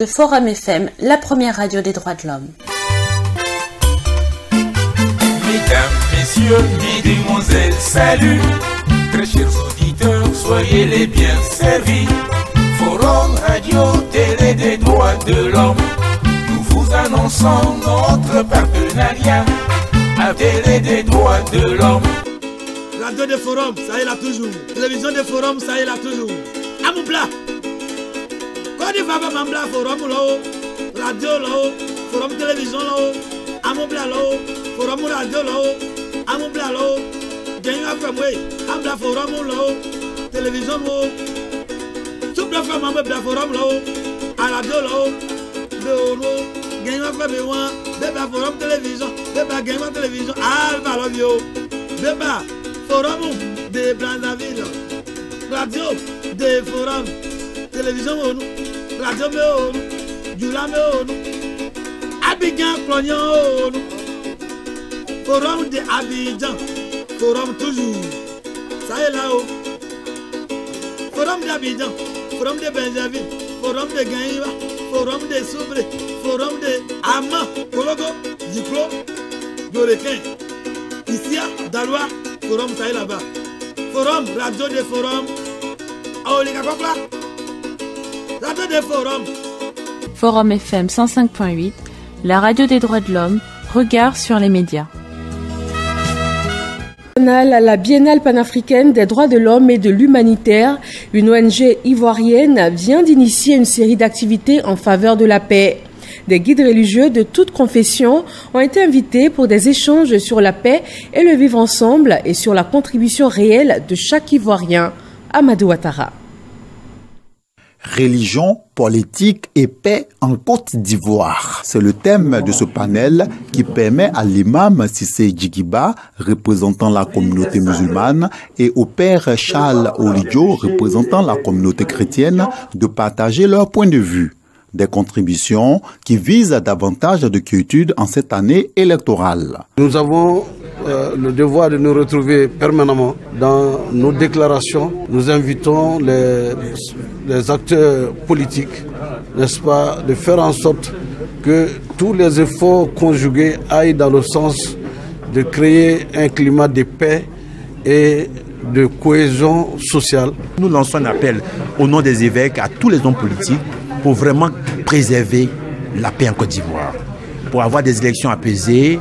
Le Forum FM, la première radio des droits de l'homme. Mesdames, messieurs, mesdemoiselles, salut. Très chers auditeurs, soyez les bien servis. Forum Radio Télé des droits de l'homme. Nous vous annonçons notre partenariat à Télé des droits de l'homme. Radio des forums, ça est là toujours. Télévision des forums, ça est là toujours. Amoubla. Quand il va pas m'ambla forum là-haut, radio là-haut, forum télévision là-haut, amoubla là-haut, forum radio là-haut, amoubla là-haut. Gagne à faire moi, ambla forum là-haut, télévision là-haut. Tout le femme ambla forum là-haut, à radio là-haut, de gagne à faire moi, débat forum télévision, débat gagne à télévision, ah, va l'obio, débat. Forum de Brazzaville, radio de forum, télévision radio me Djoula me Abidjan Clognon, forum de Abidjan, forum toujours, ça est là-haut, forum d'Abidjan, forum de Brazzaville, forum de Gaïva, forum de Soubré, forum de Ama, Kologo, Diplo, Dorequin, ici à Daloa. Forum, ça est là-bas. Forum, radio des forums. Oh, les gars, radio des forums. Forum FM 105.8, la radio des droits de l'homme, regard sur les médias. La Biennale panafricaine des droits de l'homme et de l'humanitaire, une ONG ivoirienne, vient d'initier une série d'activités en faveur de la paix. Des guides religieux de toutes confessions ont été invités pour des échanges sur la paix et le vivre ensemble et sur la contribution réelle de chaque Ivoirien. Amadou Ouattara. Religion, politique et paix en Côte d'Ivoire. C'est le thème de ce panel qui permet à l'imam Cissé Djigiba, représentant la communauté musulmane, et au père Charles Olidjo, représentant la communauté chrétienne, de partager leur point de vue. Des contributions qui visent davantage de quiétude en cette année électorale. Nous avons le devoir de nous retrouver permanemment dans nos déclarations. Nous invitons les acteurs politiques, n'est-ce pas, de faire en sorte que tous les efforts conjugués aillent dans le sens de créer un climat de paix et de cohésion sociale. Nous lançons un appel au nom des évêques à tous les hommes politiques pour vraiment préserver la paix en Côte d'Ivoire, pour avoir des élections apaisées,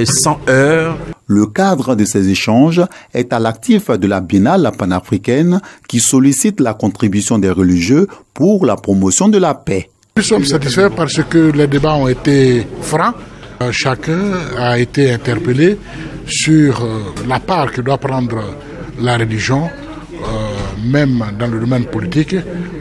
sans heurts. Le cadre de ces échanges est à l'actif de la Biennale panafricaine qui sollicite la contribution des religieux pour la promotion de la paix. Nous sommes satisfaits parce que les débats ont été francs. Chacun a été interpellé sur la part que doit prendre la religion, même dans le domaine politique,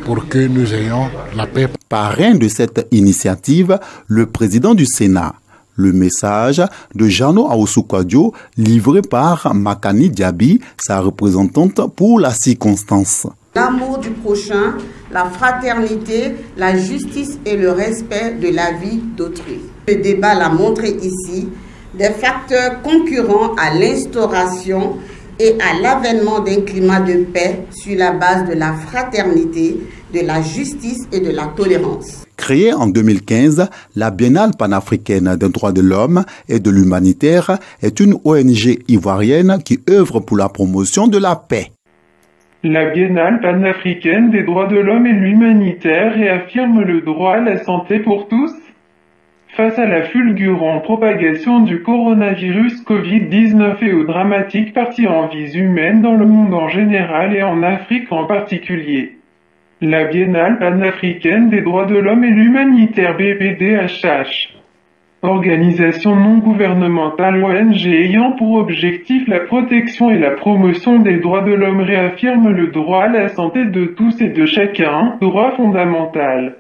pour que nous ayons la paix. Parrain de cette initiative, le président du Sénat. Le message de Jano Aoussoukwadio, livré par Makani Diaby, sa représentante pour la circonstance. L'amour du prochain, la fraternité, la justice et le respect de la vie d'autrui. Le débat l'a montré ici, des facteurs concurrents à l'instauration et à l'avènement d'un climat de paix sur la base de la fraternité, de la justice et de la tolérance. Créée en 2015, la Biennale panafricaine des droits de l'homme et de l'humanitaire est une ONG ivoirienne qui œuvre pour la promotion de la paix. La Biennale panafricaine des droits de l'homme et l'humanitaire réaffirme le droit à la santé pour tous. Face à la fulgurante propagation du coronavirus Covid-19 et aux dramatiques parties en vies humaines dans le monde en général et en Afrique en particulier, la Biennale panafricaine des droits de l'homme et l'humanitaire BPDHH, organisation non gouvernementale ONG ayant pour objectif la protection et la promotion des droits de l'homme, réaffirme le droit à la santé de tous et de chacun, droit fondamental,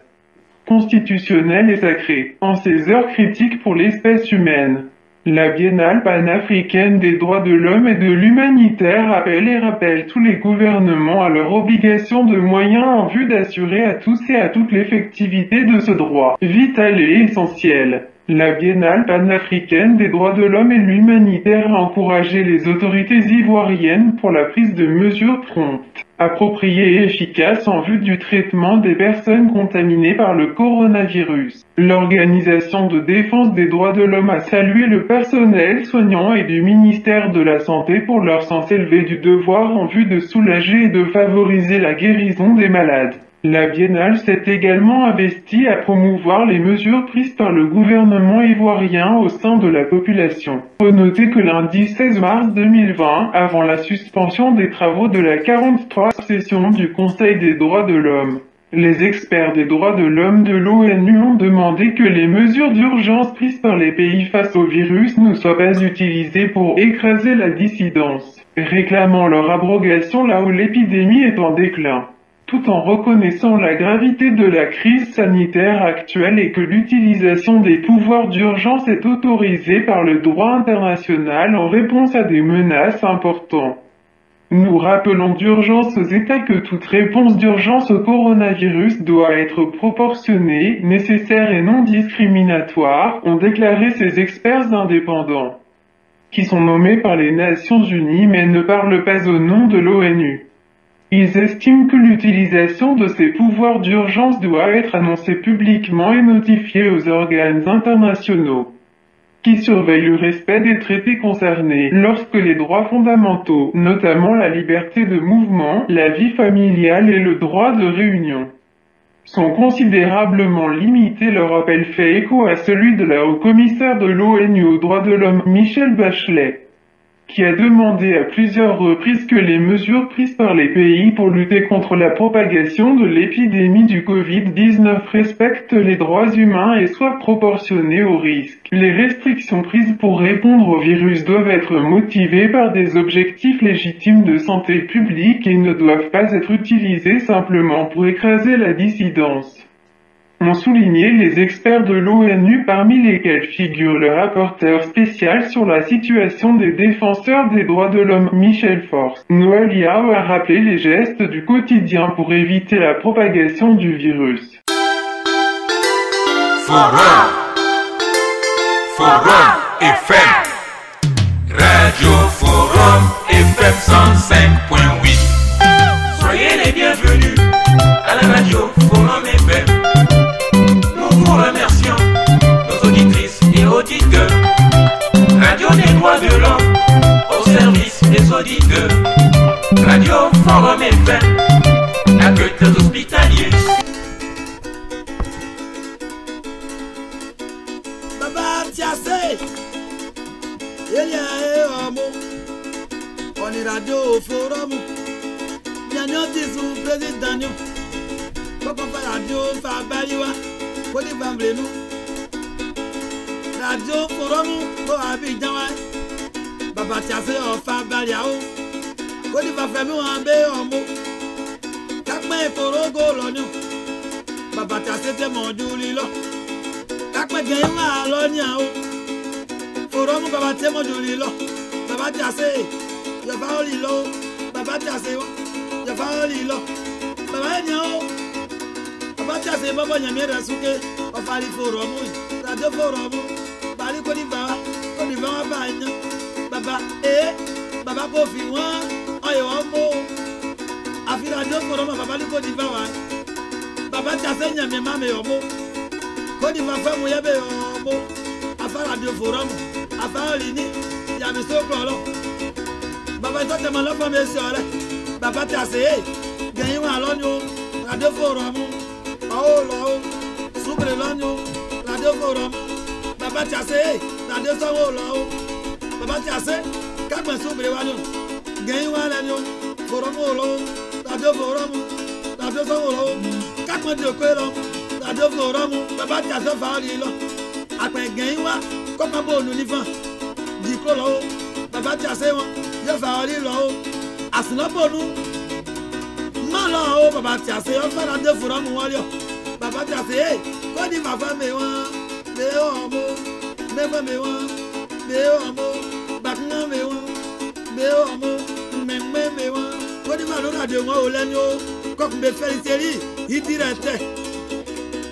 constitutionnel et sacré, en ces heures critiques pour l'espèce humaine. La Biennale panafricaine des droits de l'homme et de l'humanitaire appelle et rappelle tous les gouvernements à leur obligation de moyens en vue d'assurer à tous et à toutes l'effectivité de ce droit, vital et essentiel. La Biennale panafricaine des droits de l'homme et de l'humanitaire a encouragé les autorités ivoiriennes pour la prise de mesures promptes, appropriées et efficaces en vue du traitement des personnes contaminées par le coronavirus. L'Organisation de défense des droits de l'homme a salué le personnel soignant et du ministère de la Santé pour leur sens élevé du devoir en vue de soulager et de favoriser la guérison des malades. La Biennale s'est également investie à promouvoir les mesures prises par le gouvernement ivoirien au sein de la population. Il faut noter que lundi 16 mars 2020, avant la suspension des travaux de la 43e session du Conseil des droits de l'homme, les experts des droits de l'homme de l'ONU ont demandé que les mesures d'urgence prises par les pays face au virus ne soient pas utilisées pour écraser la dissidence, réclamant leur abrogation là où l'épidémie est en déclin, tout en reconnaissant la gravité de la crise sanitaire actuelle et que l'utilisation des pouvoirs d'urgence est autorisée par le droit international en réponse à des menaces importantes. Nous rappelons d'urgence aux États que toute réponse d'urgence au coronavirus doit être proportionnée, nécessaire et non discriminatoire, ont déclaré ces experts indépendants, qui sont nommés par les Nations Unies mais ne parlent pas au nom de l'ONU. Ils estiment que l'utilisation de ces pouvoirs d'urgence doit être annoncée publiquement et notifiée aux organes internationaux, qui surveillent le respect des traités concernés lorsque les droits fondamentaux, notamment la liberté de mouvement, la vie familiale et le droit de réunion, sont considérablement limités. Leur appel fait écho à celui de la haut-commissaire de l'ONU aux droits de l'homme Michelle Bachelet, qui a demandé à plusieurs reprises que les mesures prises par les pays pour lutter contre la propagation de l'épidémie du Covid-19 respectent les droits humains et soient proportionnées aux risques. Les restrictions prises pour répondre au virus doivent être motivées par des objectifs légitimes de santé publique et ne doivent pas être utilisées simplement pour écraser la dissidence, ont souligné les experts de l'ONU, parmi lesquels figure le rapporteur spécial sur la situation des défenseurs des droits de l'homme Michel Forst. Noël Yao a rappelé les gestes du quotidien pour éviter la propagation du virus. Forum FM, Radio Forum FM 105.8. Soyez les bienvenus à la Radio Forum FM. Nous remercions nos auditrices et auditeurs. Radio des droits de l'homme au service des auditeurs. Radio Forum FM, accueil des hospitaliers. Baba Tiassé, on est Radio Forum. Nous sommes président. Comment faire radio, faire baliwa. Radio Forum, pour Abidjan, Baba Tiassé, enfin Baliao, Kodi va faire un béomo, Kakme Korogo l'oignon, Baba Tiassé, t'es mon Julilo, Kakme Gaïma l'oignon, Forum, Baba t'es mon Julilo, Baba Tiassé, je vais au lilo, Baba Tiassé, je vais au lilo, Baba Nyao. Baba Tiassé, Baba Nyamé Rasuke, Ofali Forum, Radio Forum, Bali Kodiva, Kodiva Bagna, Baba, Baba Kofi Wan, Oyo Omo, Afi Radio Forum, Baba Kodiva, Baba Tiassé Nyamé Mame Omo, Kodiva Famu Yabe Omo, Afa Radio Forum, Afa Olini, Yami Soklolo, Baba Tote Malofa Mesiole, Baba Tiassé, Gaïwa Alonyo, Radio Forum. Oh là, soubre l'agneau, Radio Forum, Baba Tiassé, Radio Sango là, Baba Tiassé, Kakme soubre l'agneau, Gaïwa l'agneau, Forum là, Radio Forum, Radio Sango là, Kakme de Kwelo, Radio Forum, Baba Tiassé Fali là, après Gaïwa, comme un bon univers, Diko là, Baba Tiassé, je Fali là, Asna Bonou. Malo, Baba Tiassé, on fait Radio Forum Walio. Baba Tiassé, Kodi va faire mes oins, mes homo, mes femmes mes oins, mes homo, Bakna mes oins, mes homo, mes oins. Kodi va nous radio moi au lenio, comme me fait une série, il dirait,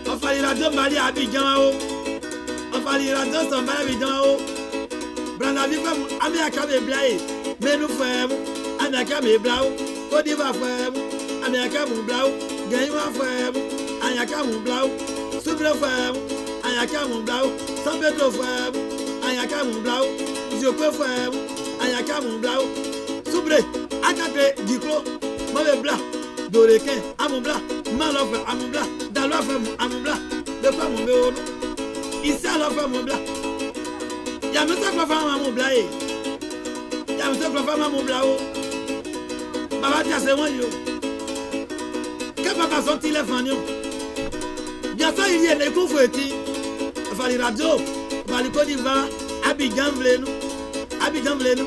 on fait la radio Mali à Abidjan, on fali radio son bala bidon branda vi fam ami akabe blai menu fam ami akabe blau kodi va fam ami akabe blau gaiwa fam ami akabe blau subre fam ami akabe blau sambeto fam ami akabe blau joko fam ami akabe blau subre akate diklo mabe bla doreken amubla malofa amubla dalofa amubla de pa mon beono isa lofa amubla ya me sa lofa amubla e ya me sa lofa amubla o baba ti ase won yo ke baba so ti le fanyo ya so iri ele ku feti fali radio fali Côte d'Ivoire Abidjan vlenu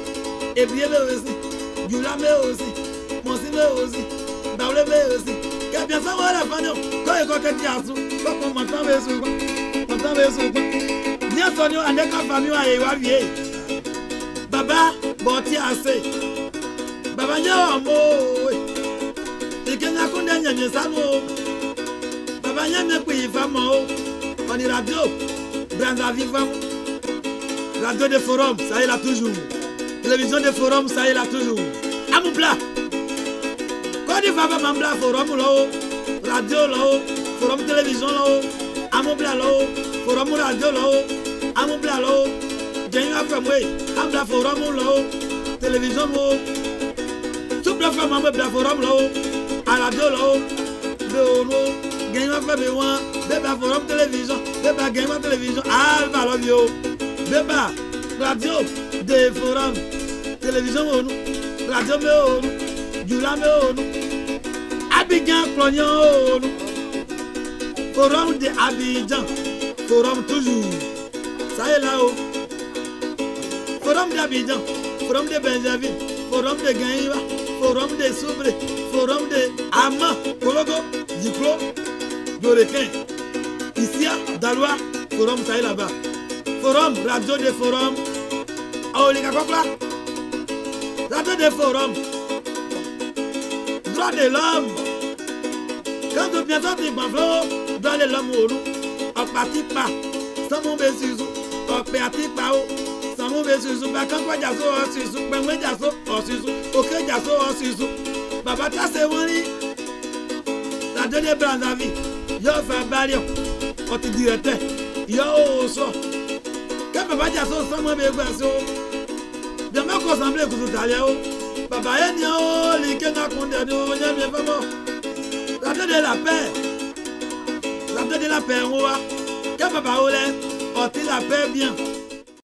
et bien aussi Jula me aussi Monsi me aussi Baule me aussi que bien ça va la fanyo ko e ko ke ti asu ko ko montan me so ni asonyo ande ka famille aye wa vie baba boti ase baba nya mo e ke na ko nya nya sa mo baba nya me ku ifa mo on est radio Branda vivant radio de forum ça est là toujours télévision de forum ça est là toujours amupla Côte d'Ivoire mambla forum lo radio lo forum télévision lo amupla lo forum radio lo amupla lo jenga famwe amla forum lo télévision lo super femme amupla forum lo à radio lo beono jenga famwe wa beba forum télévision beba jenga télévision ah ba love you beba radio de forum télévision onu radio me onu jula me onu Abidjan Clognon onu forum de Abidjan forum toujours ça est là-haut forum d'Abidjan forum de Benjaville forum de Gaïva forum de Soubré forum de Ama Kologo Diklo Dorekin ici à Daloa forum ça est là-bas forum radio de forum Aolika Kokla radio de forum droit de l'homme quand tu viens sortir Baflo droit de l'homme au nous on partit pas sans mon besisou on partit pas sans mon besisou bah quand quoi jaso on susou bah moi jaso on susou ok jaso on susou baba ta se woni la dernière Branda vie yo fa balion on te directeur yo so quand baba jaso sans moi begaso de ma consembler que tout allait baba eni o li kenga konde do nya me famo la de la paix on va que baba ole on te la paix bien